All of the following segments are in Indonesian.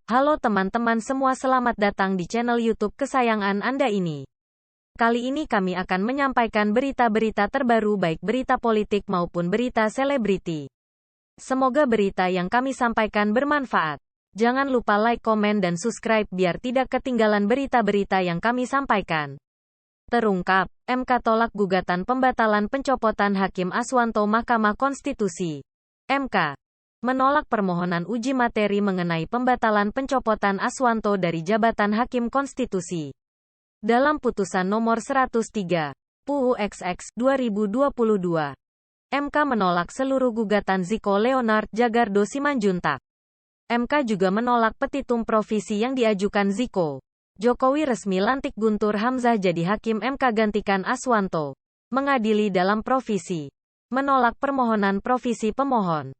Halo teman-teman semua, selamat datang di channel YouTube kesayangan Anda ini. Kali ini kami akan menyampaikan berita-berita terbaru baik berita politik maupun berita selebriti. Semoga berita yang kami sampaikan bermanfaat. Jangan lupa like, komen, dan subscribe biar tidak ketinggalan berita-berita yang kami sampaikan. Terungkap, MK tolak gugatan pembatalan pencopotan Hakim Aswanto Mahkamah Konstitusi. MK menolak permohonan uji materi mengenai pembatalan pencopotan Aswanto dari jabatan Hakim Konstitusi. Dalam putusan nomor 103, PUU/XX 2022, MK menolak seluruh gugatan Ziko Leonard Djagardo Simanjuntak. MK juga menolak petitum provisi yang diajukan Ziko. Jokowi resmi lantik Guntur Hamzah jadi Hakim MK gantikan Aswanto. Mengadili dalam provisi. Menolak permohonan provisi pemohon.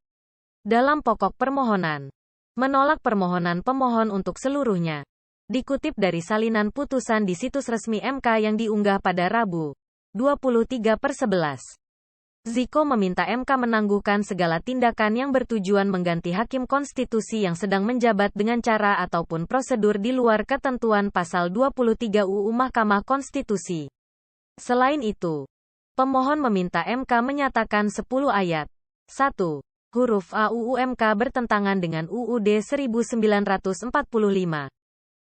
Dalam pokok permohonan, menolak permohonan pemohon untuk seluruhnya. Dikutip dari salinan putusan di situs resmi MK yang diunggah pada Rabu, 23/11. Ziko meminta MK menangguhkan segala tindakan yang bertujuan mengganti Hakim Konstitusi yang sedang menjabat dengan cara ataupun prosedur di luar ketentuan pasal 23 UU Mahkamah Konstitusi. Selain itu, pemohon meminta MK menyatakan 10 ayat 1. Huruf A UU MK bertentangan dengan UUD 1945.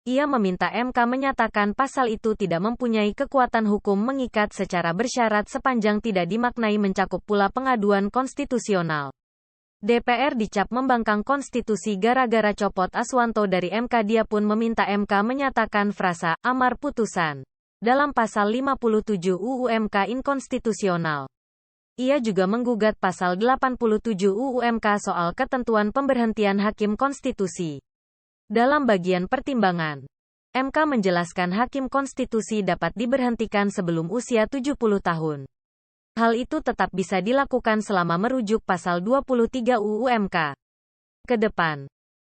Ia meminta MK menyatakan pasal itu tidak mempunyai kekuatan hukum mengikat secara bersyarat sepanjang tidak dimaknai mencakup pula pengaduan konstitusional. DPR dicap membangkang konstitusi gara-gara copot Aswanto dari MK. Dia pun meminta MK menyatakan frasa amar putusan dalam pasal 57 UU MK inkonstitusional. Ia juga menggugat pasal 87 UU MK soal ketentuan pemberhentian Hakim Konstitusi. Dalam bagian pertimbangan, MK menjelaskan Hakim Konstitusi dapat diberhentikan sebelum usia 70 tahun. Hal itu tetap bisa dilakukan selama merujuk pasal 23 UU MK. Kedepan,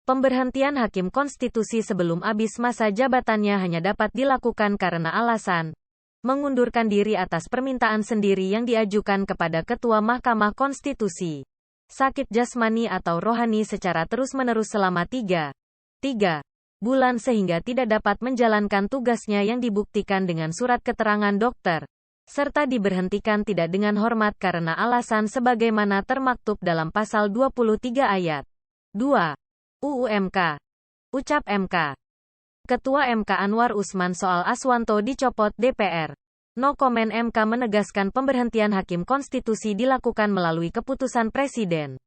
pemberhentian Hakim Konstitusi sebelum habis masa jabatannya hanya dapat dilakukan karena alasan mengundurkan diri atas permintaan sendiri yang diajukan kepada Ketua Mahkamah Konstitusi, sakit jasmani atau rohani secara terus-menerus selama 3 bulan sehingga tidak dapat menjalankan tugasnya yang dibuktikan dengan surat keterangan dokter, serta diberhentikan tidak dengan hormat karena alasan sebagaimana termaktub dalam pasal 23 ayat 2 UU MK. Ucap MK. Ketua MK Anwar Usman soal Aswanto dicopot DPR. No comment. MK menegaskan pemberhentian Hakim Konstitusi dilakukan melalui keputusan Presiden.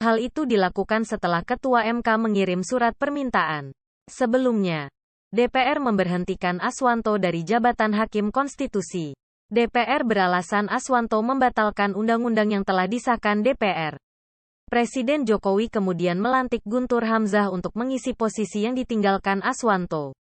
Hal itu dilakukan setelah Ketua MK mengirim surat permintaan. Sebelumnya, DPR memberhentikan Aswanto dari jabatan Hakim Konstitusi. DPR beralasan Aswanto membatalkan undang-undang yang telah disahkan DPR. Presiden Jokowi kemudian melantik Guntur Hamzah untuk mengisi posisi yang ditinggalkan Aswanto.